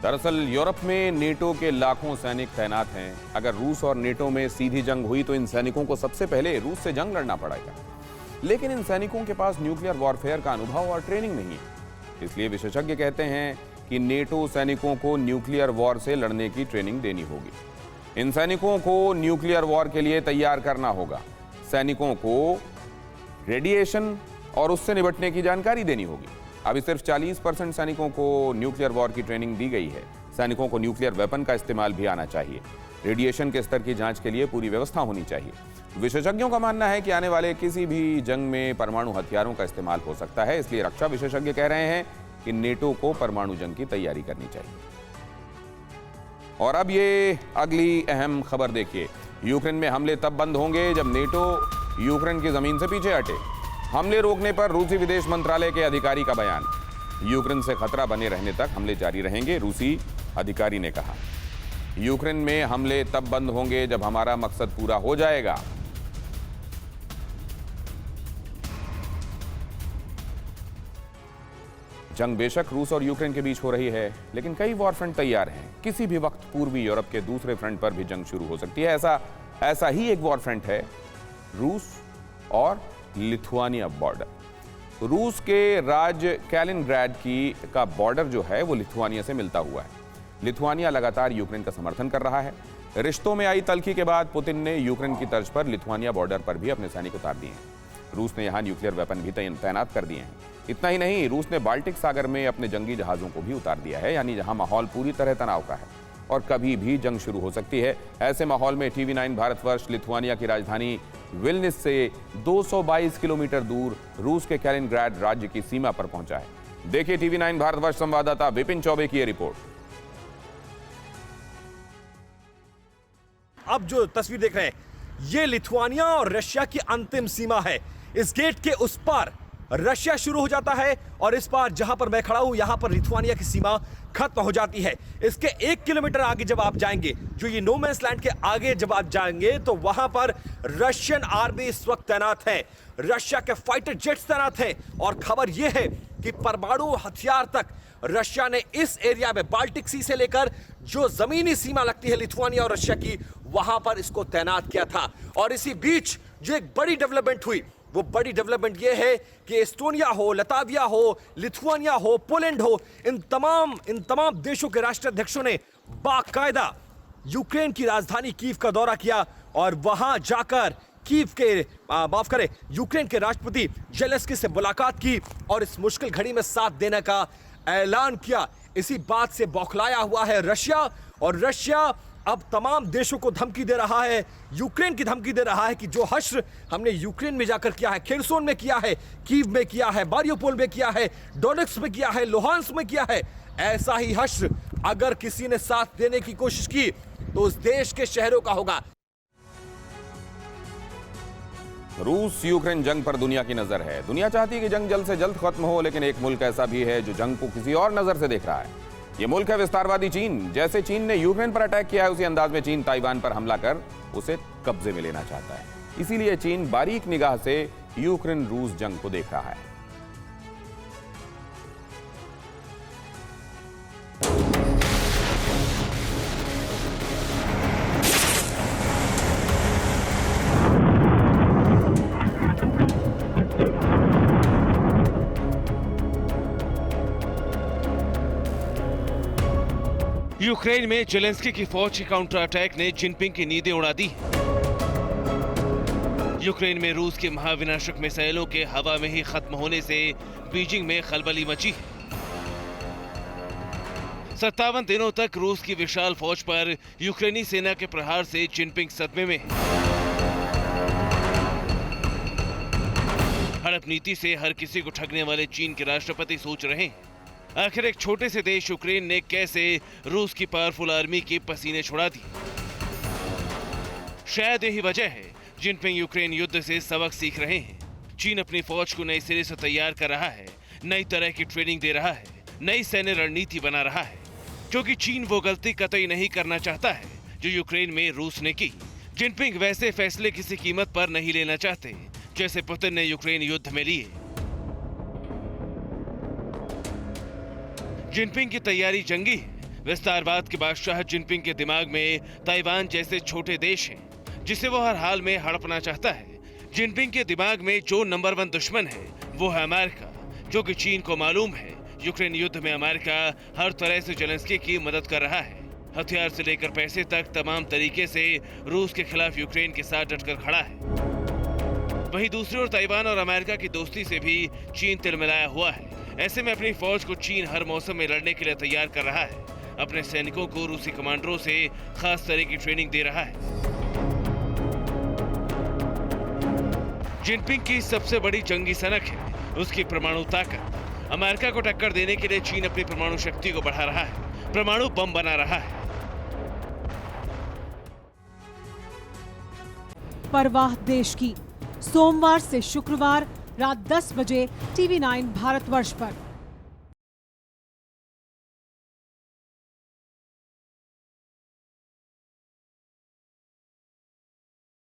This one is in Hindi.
दरअसल यूरोप में नेटो के लाखों सैनिक तैनात हैं। अगर रूस और नेटो में सीधी जंग हुई तो इन सैनिकों को सबसे पहले रूस से जंग लड़ना पड़ेगा। लेकिन इन सैनिकों के पास न्यूक्लियर वॉरफेयर का अनुभव और ट्रेनिंग नहीं है। इसलिए विशेषज्ञ कहते हैं कि नेटो सैनिकों को न्यूक्लियर वॉर से लड़ने की ट्रेनिंग देनी होगी। इन सैनिकों को न्यूक्लियर वॉर के लिए तैयार करना होगा। सैनिकों को रेडिएशन और उससे निपटने की जानकारी देनी होगी। अभी सिर्फ 40% सैनिकों को न्यूक्लियर वॉर की ट्रेनिंग दी गई है। सैनिकों को न्यूक्लियर वेपन का इस्तेमाल भी आना चाहिए। रेडिएशन के स्तर की जांच के लिए पूरी व्यवस्था होनी चाहिए। विशेषज्ञों का मानना है कि आने वाले किसी भी जंग में परमाणु हथियारों का इस्तेमाल हो सकता है। इसलिए रक्षा विशेषज्ञ कह रहे हैं कि नेटो को परमाणु जंग की तैयारी करनी चाहिए। और अब ये अगली अहम खबर देखिए। यूक्रेन में हमले तब बंद होंगे जब नेटो यूक्रेन की जमीन से पीछे हटे। हमले रोकने पर रूसी विदेश मंत्रालय के अधिकारी का बयान। यूक्रेन से खतरा बने रहने तक हमले जारी रहेंगे, रूसी अधिकारी ने कहा। यूक्रेन में हमले तब बंद होंगे जब हमारा मकसद पूरा हो जाएगा। जंग बेशक रूस और यूक्रेन के बीच हो रही है, लेकिन कई वॉर फ्रंट तैयार हैं। किसी भी वक्त पूर्वी यूरोप के दूसरे फ्रंट पर भी जंग शुरू हो सकती है। ऐसा ही एक वॉर फ्रंट है रूस और लिथुआनिया बॉर्डर। रूस के राज्य कैलिनग्राड का बॉर्डर जो है वो लिथुआनिया से मिलता हुआ है। लिथुआनिया लगातार यूक्रेन का समर्थन कर रहा है। रिश्तों में आई तल्खी के बाद पुतिन ने यूक्रेन की तर्ज पर लिथुआनिया बॉर्डर पर भी अपने सैनिक उतार दिए हैं। रूस ने यहां न्यूक्लियर वेपन भी तैनात कर दिए हैं। इतना ही नहीं, रूस ने बाल्टिक सागर में अपने जंगी जहाजों को भी उतार दिया है, यानी जहां माहौल पूरी तरह तनाव का है और कभी भी जंग शुरू हो सकती है। ऐसे माहौल में टीवी9 भारतवर्ष लिथुआनिया की राजधानी विल्निस से 222 किलोमीटर दूर रूस के कैलिनग्राड राज्य की सीमा पर पहुंचा है। देखिए टीवी9 भारतवर्ष संवाददाता विपिन चौबे की यह रिपोर्ट। अब जो तस्वीर देख रहे हैं, ये लिथुआनिया और रशिया की अंतिम सीमा है। इस गेट के उस पार रशिया शुरू हो जाता है और इस पार जहां पर मैं खड़ा हूं, यहां पर लिथुआनिया की सीमा खत्म हो जाती है। इसके 1 किलोमीटर आगे जब आप जाएंगे, जो ये नो मैंस लैंड के आगे जब आप जाएंगे, तो वहां पर रशियन आर्मी इस वक्त तैनात है। रशिया के फाइटर जेट्स तैनात हैं और खबर यह है कि परमाणु हथियार तक रशिया ने इस एरिया में बाल्टिक सी से लेकर जो जमीनी सीमा लगती है लिथुआनिया और रशिया की, वहां पर इसको तैनात किया था। और इसी बीच जो एक बड़ी डेवलपमेंट हुई, वो बड़ी डेवलपमेंट ये है कि एस्टोनिया हो, लताविया हो, लिथुआनिया हो, पोलैंड हो, इन तमाम देशों के राष्ट्राध्यक्षों ने बाकायदा यूक्रेन की राजधानी कीव का दौरा किया और वहां जाकर यूक्रेन के राष्ट्रपति जेलेंस्की से मुलाकात की और इस मुश्किल घड़ी में साथ देने का ऐलान किया। इसी बात से बौखलाया हुआ है रशिया, और रशिया अब तमाम देशों को धमकी दे रहा है, यूक्रेन की धमकी दे रहा है कि जो हश्र हमने यूक्रेन में जाकर किया है, खेरसोन में किया है, कीव में किया है, मारियोपोल में किया है, डोनेट्स्क में किया है, लुहांस्क में किया है, ऐसा ही हश्र अगर किसी ने साथ देने की कोशिश की तो उस देश के शहरों का होगा। रूस यूक्रेन जंग पर दुनिया की नजर है। दुनिया चाहती है कि जंग जल्द से जल्द खत्म हो, लेकिन एक मुल्क ऐसा भी है जो जंग को किसी और नजर से देख रहा है। ये मुल्क है विस्तारवादी चीन। जैसे चीन ने यूक्रेन पर अटैक किया है, उसी अंदाज में चीन ताइवान पर हमला कर उसे कब्जे में लेना चाहता है। इसीलिए चीन बारीक निगाह से यूक्रेन रूस जंग को देख रहा है। यूक्रेन में जेलेंस्की की फौज के काउंटर अटैक ने जिनपिंग की नींदें उड़ा दी। यूक्रेन में रूस के महाविनाशक मिसाइलों के हवा में ही खत्म होने से बीजिंग में खलबली मची। 57 दिनों तक रूस की विशाल फौज पर यूक्रेनी सेना के प्रहार से जिनपिंग सदमे में। हड़प नीति से हर किसी को ठगने वाले चीन के राष्ट्रपति सोच रहे हैं, आखिर एक छोटे से देश यूक्रेन ने कैसे रूस की पावरफुल आर्मी के पसीने छुड़ा दी। शायद यही वजह है जिनपिंग यूक्रेन युद्ध से सबक सीख रहे हैं। चीन अपनी फौज को नए सिरे से तैयार कर रहा है, नई तरह की ट्रेनिंग दे रहा है, नई सैन्य रणनीति बना रहा है, क्योंकि चीन वो गलती कतई नहीं करना चाहता है जो यूक्रेन में रूस ने की। जिनपिंग वैसे फैसले किसी कीमत पर नहीं लेना चाहते जैसे पुतिन ने यूक्रेन युद्ध में लिए। जिनपिंग की तैयारी जंगी है, विस्तारवाद के बादशाह जिनपिंग के दिमाग में ताइवान जैसे छोटे देश हैं, जिसे वो हर हाल में हड़पना चाहता है। जिनपिंग के दिमाग में जो नंबर 1 दुश्मन है वो है अमेरिका, जो कि चीन को मालूम है यूक्रेन युद्ध में अमेरिका हर तरह से जेलेंस्की की मदद कर रहा है। हथियार से लेकर पैसे तक तमाम तरीके से रूस के खिलाफ यूक्रेन के साथ डटकर खड़ा है। वहीं दूसरी ओर ताइवान और अमेरिका की दोस्ती से भी चीन तिलमिलाया हुआ है। ऐसे में अपनी फौज को चीन हर मौसम में लड़ने के लिए तैयार कर रहा है। अपने सैनिकों को रूसी कमांडरों से खास तरह की ट्रेनिंग दे रहा है। जिनपिंग की सबसे बड़ी जंगी सनक है उसकी परमाणु ताकत। अमेरिका को टक्कर देने के लिए चीन अपनी परमाणु शक्ति को बढ़ा रहा है, परमाणु बम बना रहा है। परवाह देश की, सोमवार से शुक्रवार रात 10 बजे TV9 भारतवर्ष पर।